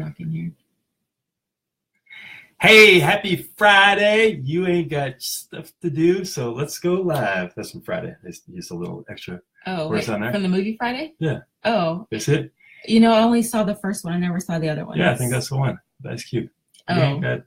dark in here. Hey, happy Friday. You ain't got stuff to do, so let's go live. That's from Friday. It's just a little extra. Oh, wait, on there? From the movie Friday? Yeah. Oh. That's it? You know, I only saw the first one. I never saw the other one. Yeah, I think that's the one. That's cute. Oh.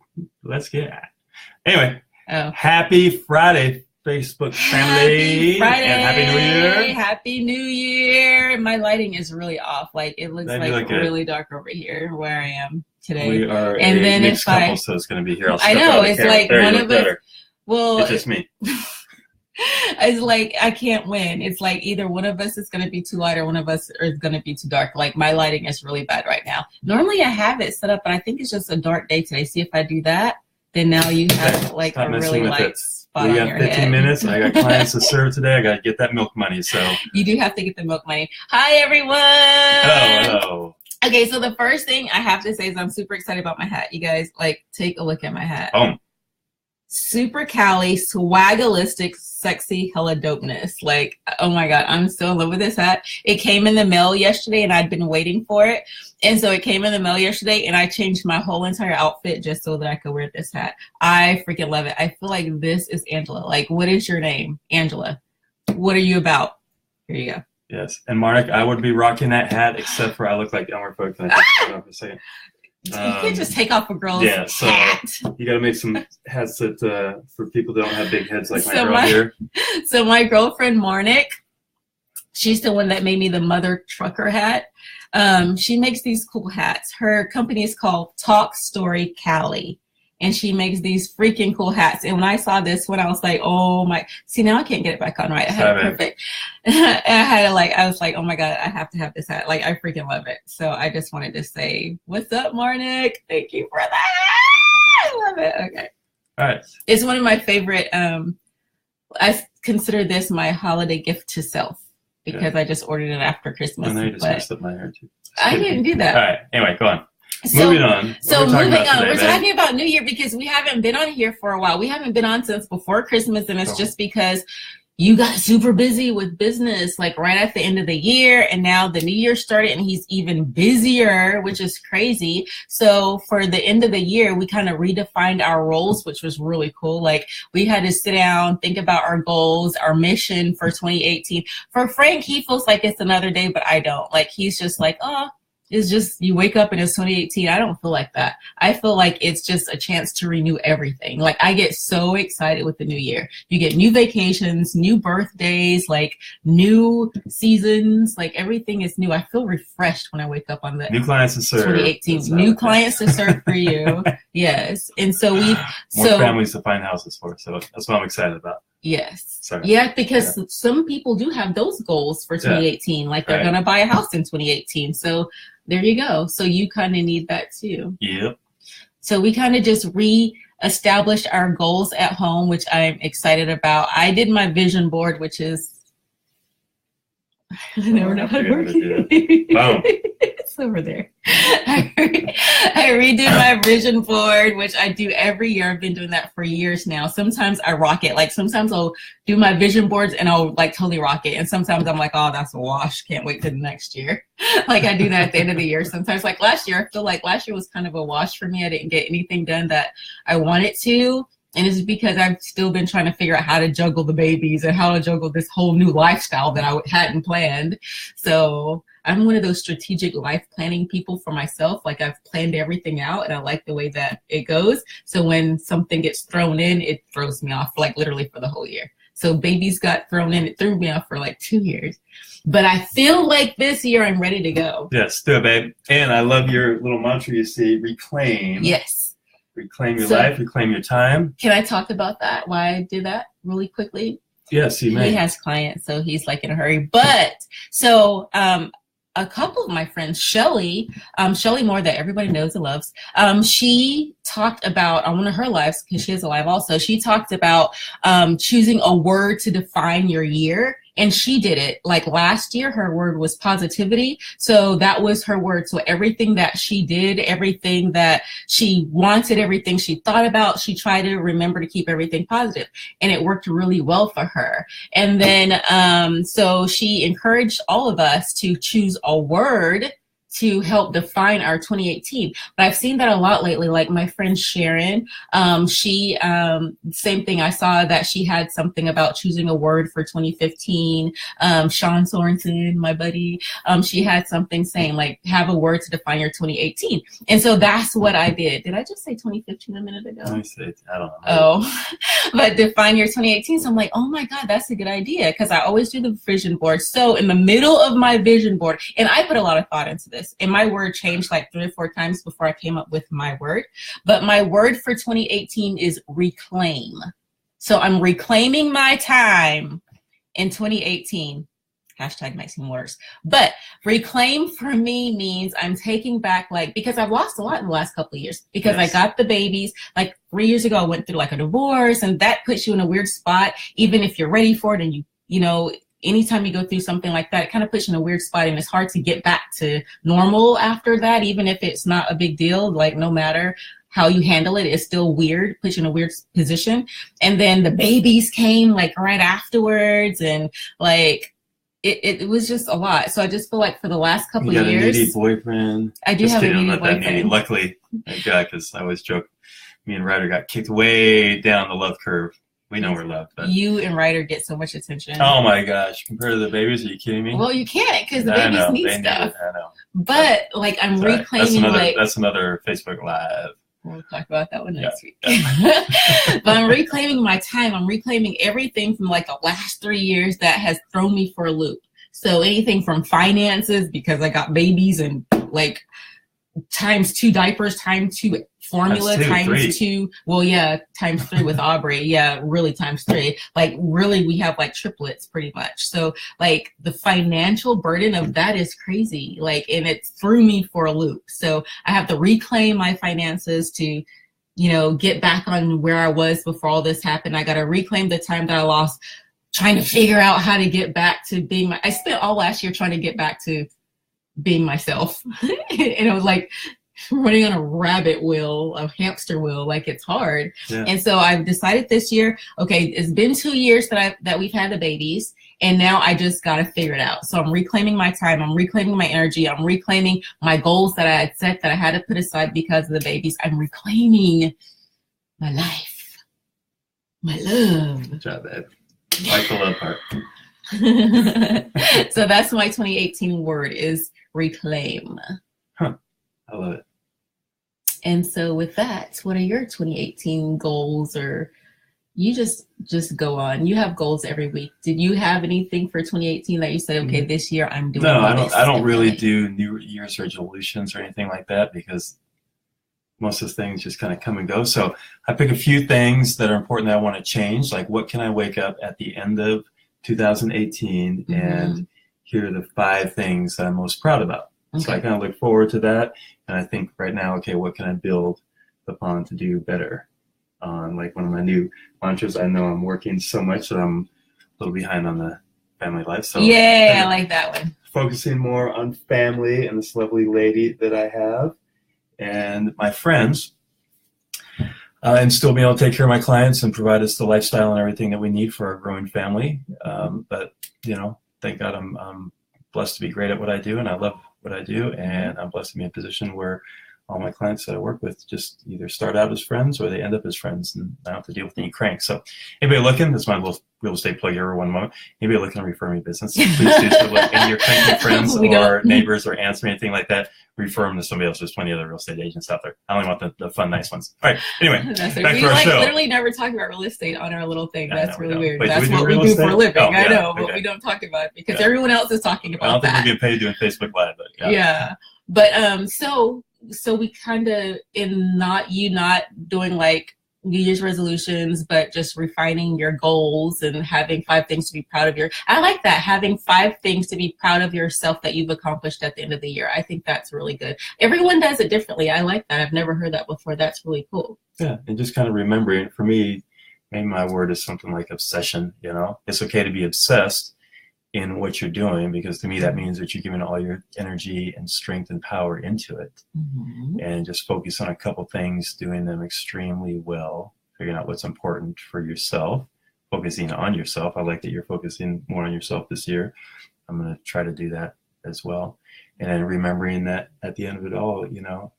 Let's get at it. Anyway. Oh. Happy Friday, Facebook family. Happy Friday. And Happy New Year. Happy New Year. My lighting is really off. Like, it looks like really dark over here where I am today. We are and a then mixed couple, so it's going to be here. I know. It's like one of us. Well, it's just me. It's like I can't win. It's like either one of us is going to be too light or one of us is going to be too dark. Like my lighting is really bad right now. Normally I have it set up, but I think it's just a dark day today. See if I do that, then now you have like a really light spot on your head. We got 15 minutes. I got clients to serve today. I got to get that milk money. So you do have to get the milk money. Hi everyone. Hello. Okay, so the first thing I have to say is I'm super excited about my hat. You guys, like, take a look at my hat. Super Cali, swagalistic, sexy, hella dopeness. Like, oh my God, I'm so in love with this hat. It came in the mail yesterday and I'd been waiting for it. And so it came in the mail yesterday and I changed my whole entire outfit just so that I could wear this hat. I freaking love it. I feel like this is Angela. Like, what is your name? Angela. What are you about? Here you go. Yes. And Mark, I would be rocking that hat except for I look like Elmer Fudd. Can I take it off for a second? You can't just take off a girl's hat. You got to make some hats that for people that don't have big heads like my girl here. So my girlfriend Marnik, she's the one that made me the mother trucker hat. She makes these cool hats. Her company is called Talk Story Cali, and she makes these freaking cool hats. And when I saw this one, I was like, oh my! See, now I can't get it back on right. I had it perfect. And I was like, oh my God, I have to have this hat. Like, I freaking love it. So I just wanted to say, what's up, Marnik? Thank you for that. I love it. Okay. All right. It's one of my favorite. I consider this my holiday gift to self because I just ordered it after Christmas. And then you just messed up my hair too. I didn't do that. All right. Anyway, go on. Moving on. We're talking about New Year because we haven't been on here for a while. We haven't been on since before Christmas, and it's just because you got super busy with business, like right at the end of the year, and now the new year started and he's even busier, which is crazy. So for the end of the year, we kind of redefined our roles, which was really cool. Like we had to sit down, think about our goals, our mission for 2018. For Frank, he feels like it's another day, but I don't. Like he's just like, oh, it's just you wake up and it's 2018. I don't feel like that. I feel like it's just a chance to renew everything. Like I get so excited with the new year. You get new vacations, new birthdays, like new seasons, like everything is new. I feel refreshed when I wake up on the new clients to serve. 2018. New clients to serve for you. Yes. And so more families to find houses for. So that's what I'm excited about. Yes. Sorry. Yeah, because some people do have those goals for 2018. Like they're going to buy a house in 2018. So there you go. So you kind of need that too. Yep. So we kind of just re-established our goals at home, which I'm excited about. I did my vision board, which is I never know how to work it. Boom. It's over there. I redid my vision board, which I do every year. I've been doing that for years now. Sometimes I rock it. Like sometimes I'll do my vision boards and I'll like totally rock it. And sometimes I'm like, oh, that's a wash. Can't wait till the next year. Like I do that at the end of the year. Sometimes like last year, I feel like last year was kind of a wash for me. I didn't get anything done that I wanted to. And it's because I've still been trying to figure out how to juggle the babies and how to juggle this whole new lifestyle that I hadn't planned. So I'm one of those strategic life planning people for myself. Like I've planned everything out and I like the way that it goes. So when something gets thrown in, it throws me off like literally for the whole year. So babies got thrown in. It threw me off for like 2 years. But I feel like this year I'm ready to go. Yes, do it, babe. And I love your little mantra you see, reclaim. Yes. Reclaim your life, reclaim your time. Can I talk about that? Why I did that really quickly? Yes, you may. He has clients, so he's like in a hurry. But so a couple of my friends, Shelly Moore, that everybody knows and loves, she talked about on one of her lives, because she has a live also, she talked about choosing a word to define your year. And she did it like last year. Her word was positivity. So that was her word. So everything that she did, everything that she wanted, everything she thought about, she tried to remember to keep everything positive. And it worked really well for her. And then so she encouraged all of us to choose a word to help define our 2018. But I've seen that a lot lately. Like my friend Sharon, she same thing. I saw that she had something about choosing a word for 2015. Sean Sorensen, my buddy, she had something saying like have a word to define your 2018. And so that's what I did. Did I just say 2015 a minute ago? I don't know. Oh, but define your 2018. So I'm like, oh my God, that's a good idea. Cause I always do the vision board. So in the middle of my vision board, and I put a lot of thought into this, and my word changed like 3 or 4 times before I came up with my word. But my word for 2018 is reclaim. So I'm reclaiming my time in 2018. Hashtag makes me worse. But reclaim for me means I'm taking back, like, because I've lost a lot in the last couple of years because I got the babies. Like 3 years ago, I went through like a divorce, and that puts you in a weird spot, even if you're ready for it. And you know, anytime you go through something like that, it kind of puts you in a weird spot, and it's hard to get back to normal after that, even if it's not a big deal. Like no matter how you handle it, it's still weird, puts you in a weird position. And then the babies came like right afterwards, and like it was just a lot. So I just feel like for the last couple of years, you got a needy boyfriend. I do have a needy boyfriend. That needy. Luckily, thank God, because I always joke, me and Ryder got kicked way down the love curve. We know we're loved, but you and Ryder get so much attention. Oh my gosh! Compared to the babies, are you kidding me? Well, you can't because the babies need stuff. I know. But like I'm reclaiming. That's another Facebook Live. We'll talk about that one next week. But I'm reclaiming my time. I'm reclaiming everything from like the last 3 years that has thrown me for a loop. So anything from finances, because I got babies, and like ×2 diapers, ×2 formula, ×2. Well, yeah, ×3 with Aubrey. Yeah, really ×3. Like really, we have like triplets pretty much. So like the financial burden of that is crazy. Like, and it threw me for a loop. So I have to reclaim my finances to, you know, get back on where I was before all this happened. I got to reclaim the time that I lost trying to figure out how to get back to being I spent all last year trying to get back to being myself. And it was like running on a rabbit wheel, a hamster wheel, like it's hard. Yeah. And so I've decided this year, okay, it's been 2 years that we've had the babies, and now I just got to figure it out. So I'm reclaiming my time. I'm reclaiming my energy. I'm reclaiming my goals that I had set that I had to put aside because of the babies. I'm reclaiming my life, my love. Good job, babe. I like the love part. So that's my 2018 word is reclaim. Huh. I love it. And so with that, what are your 2018 goals? Or you just go on. You have goals every week. Did you have anything for 2018 that you said, okay, this year I'm doing? No, I don't really do New Year's resolutions or anything like that, because most of the things just kind of come and go. So I pick a few things that are important that I want to change. Like, what can I wake up at the end of 2018 and here are the 5 things that I'm most proud about. Okay. So I kind of look forward to that, and I think right now, okay, what can I build upon to do better? Like one of my new mantras, I know I'm working so much that I'm a little behind on the family life. So yeah, I like that one. Focusing more on family and this lovely lady that I have and my friends, and still being able to take care of my clients and provide us the lifestyle and everything that we need for our growing family. But you know, thank God I'm blessed to be great at what I do, and I love what I do, and I'm blessed to be in a position where all my clients that I work with just either start out as friends or they end up as friends, and I don't have to deal with any cranks. So anybody looking, this is my little real estate plug here for one moment. Anybody looking to refer me business, please do so. Like any of your cranky friends or neighbors or aunts or anything like that, refer them to somebody else. There's plenty of other real estate agents out there. I only want the fun, nice ones. All right, anyway, back to our show. We literally never talk about real estate on our little thing. That's really weird. Wait, that's what we do for a living. I know, but we don't talk about it because everyone else is talking about that. I don't think we get paid doing Facebook Live, but yeah. But so we kind of not doing like New Year's resolutions, but just refining your goals and having 5 things to be proud of I like that, having 5 things to be proud of yourself that you've accomplished at the end of the year. I think that's really good. Everyone does it differently. I like that. I've never heard that before. That's really cool. Yeah, and just kind of remembering, for me, maybe my word is something like obsession. You know, it's okay to be obsessed in what you're doing, because to me that means that you're giving all your energy and strength and power into it, and just focus on a couple things, doing them extremely well, figuring out what's important for yourself, focusing on yourself. I like that you're focusing more on yourself this year. I'm going to try to do that as well. And then remembering that at the end of it all, you know,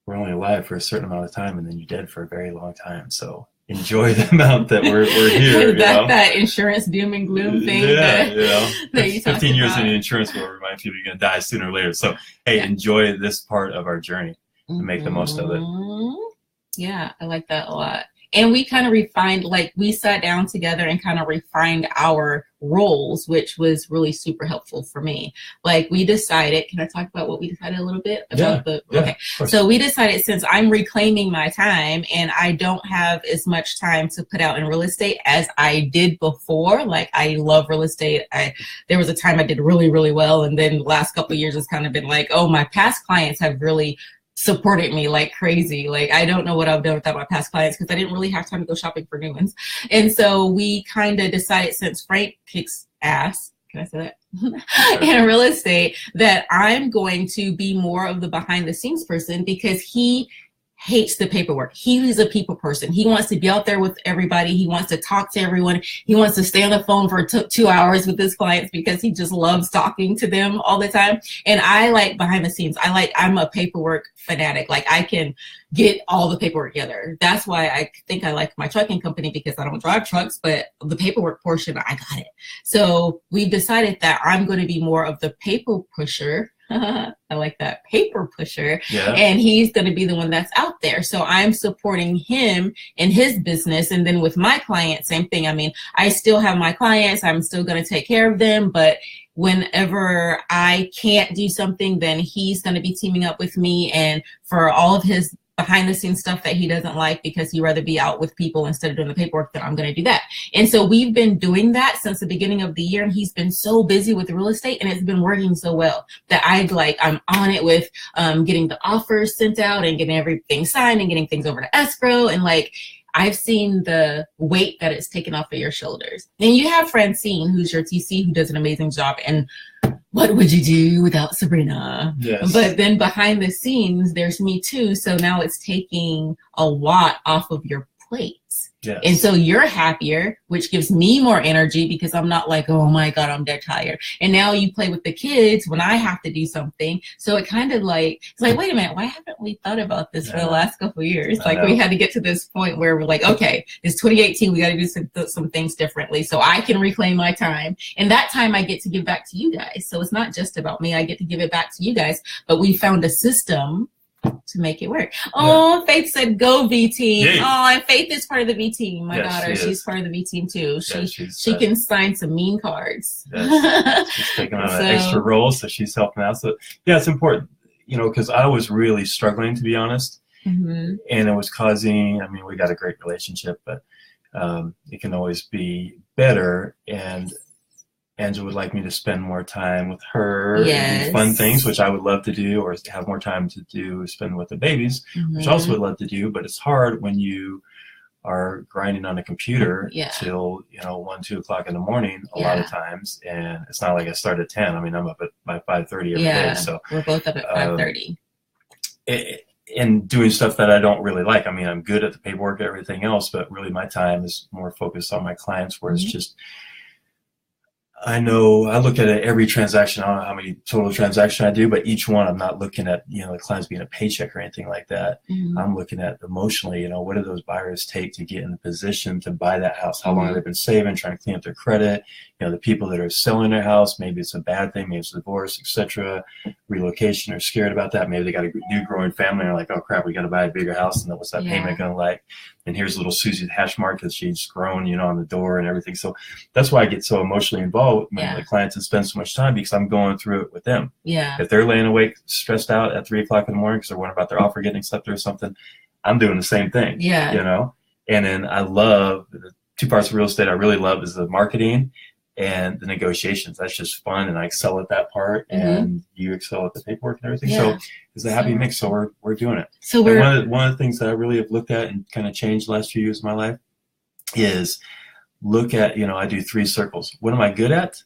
we're only alive for a certain amount of time, and then you're dead for a very long time. So enjoy the amount that we're here. That insurance doom and gloom thing. Yeah, you know, that you 15 years about. in the insurance will remind people you're going to die sooner or later. So, hey, enjoy this part of our journey and make the most of it. Yeah, I like that a lot. And we kind of refined, like we sat down together and kind of refined our roles, which was really super helpful for me. Like we decided, can I talk about what we decided a little bit about okay. So we decided, since I'm reclaiming my time and I don't have as much time to put out in real estate as I did before. Like I love real estate. There was a time I did really, really well. And then the last couple of years it's kind of been like, oh, my past clients have really supported me like crazy. Like I don't know what I've done without my past clients, because I didn't really have time to go shopping for new ones. And so we kind of decided, since Frank kicks ass, can I say that, in real estate, that I'm going to be more of the behind the scenes person, because he hates the paperwork. He's a people person. He wants to be out there with everybody. He wants to talk to everyone. He wants to stay on the phone for 2 hours with his clients, because he just loves talking to them all the time. And I like behind the scenes. I'm a paperwork fanatic. Like I can get all the paperwork together. That's why I think I like my trucking company, because I don't drive trucks, but the paperwork portion, I got it. So we've decided that I'm going to be more of the paper pusher. I like that, paper pusher. Yeah. And he's going to be the one that's out there. So I'm supporting him in his business. And then with my clients, same thing. I mean, I still have my clients. I'm still going to take care of them. But whenever I can't do something, then he's going to be teaming up with me. And for all of his behind the scenes stuff that he doesn't like, because he'd rather be out with people instead of doing the paperwork, then I'm going to do that. And so we've been doing that since the beginning of the year, and he's been so busy with real estate, and it's been working so well that I'm on it with getting the offers sent out and getting everything signed and getting things over to escrow. And like, I've seen the weight that it's taken off of your shoulders. And you have Francine, who's your TC, who does an amazing job. And what would you do without Sabrina? Yes. But then behind the scenes, there's me too. So now it's taking a lot off of your plate. Yes. And so you're happier, which gives me more energy, because I'm not like, oh my God, I'm dead tired. And now you play with the kids when I have to do something. So it kind of like, it's like, wait a minute, why haven't we thought about this for the last couple of years? Like we had to get to this point where we're like, okay, it's 2018. We got to do some things differently so I can reclaim my time. And that time I get to give back to you guys. So it's not just about me. I get to give it back to you guys, but we found a system to make it work. Oh, Faith said go V team. Yay. Oh, and Faith is part of the V team. My daughter, she's part of the V team too. She can sign some mean cards. Yes. She's taking on an extra role, so she's helping out. So yeah, it's important, you know, because I was really struggling, to be honest. Mm-hmm. And it was causing, I mean, we got a great relationship, but it can always be better. And Angela would like me to spend more time with her and do fun things, which I would love to do, or have more time to spend with the babies, which I also would love to do. But it's hard when you are grinding on a computer till 1, 2 o'clock in the morning a lot of times, and it's not like I start at 10. I mean, I'm up at by 5:30 every day. So we're both up at 5:30. And doing stuff that I don't really like. I mean, I'm good at the paperwork and everything else, but really my time is more focused on my clients, where it's just, I know I look at every transaction. I don't know how many total transactions I do, but each one I'm not looking at, the clients being a paycheck or anything like that. Mm-hmm. I'm looking at emotionally, what do those buyers take to get in the position to buy that house? How long have they been saving, trying to clean up their credit? The people that are selling their house, maybe it's a bad thing, maybe it's a divorce, etc. Relocation, are scared about that. Maybe they got a new growing family and are like, oh crap, we got to buy a bigger house, and what's that payment going to like? And here's little Susie's hash mark because she's grown, on the door and everything. So that's why I get so emotionally involved with the clients and spend so much time, because I'm going through it with them. Yeah. If they're laying awake, stressed out at 3 o'clock in the morning because they're worried about their offer getting accepted or something, I'm doing the same thing. Yeah. And then I love the two parts of real estate I really love is the marketing and the negotiations. That's just fun, and I excel at that part, and you excel at the paperwork and everything. So it's a happy mix. So we're doing it. So one of the things that I really have looked at and kind of changed the last few years of my life is look at, I do 3 circles. What am I good at?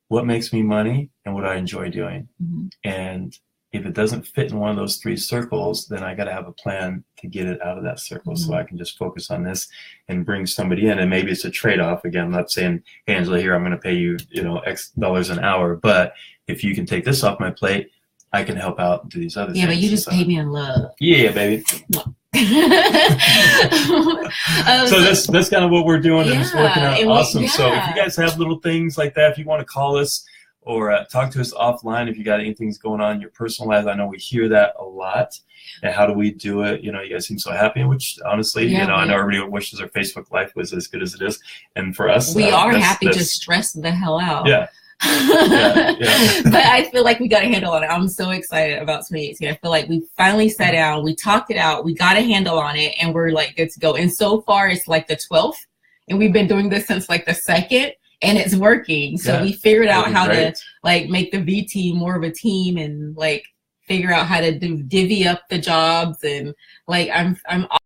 What makes me money? And what I enjoy doing? Mm-hmm. And if it doesn't fit in one of those 3 circles, then I got to have a plan to get it out of that circle, so I can just focus on this and bring somebody in. And maybe it's a trade-off. Again, I'm not saying, Angela, here, I'm going to pay you, X dollars an hour. But if you can take this off my plate, I can help out and do these other things. Yeah, but you just paid me in love. Yeah, baby. So that's kind of what we're doing, and it's working out awesome. So if you guys have little things like that, if you want to call us or talk to us offline, if you got anything going on in your personal life, I know we hear that a lot. And how do we do it? You know, you guys seem so happy, which honestly, you know, I know everybody wishes their Facebook life was as good as it is. And for us, we are happy, just stressed the hell out. Yeah. But I feel like we got a handle on it. I'm so excited about 2018. I feel like we finally sat down, we talked it out, we got a handle on it, and we're like good to go. And so far, it's like the 12th, and we've been doing this since like the 2nd, and it's working. So we figured out how to like make the V team more of a team, and like figure out how to divvy up the jobs, and like I'm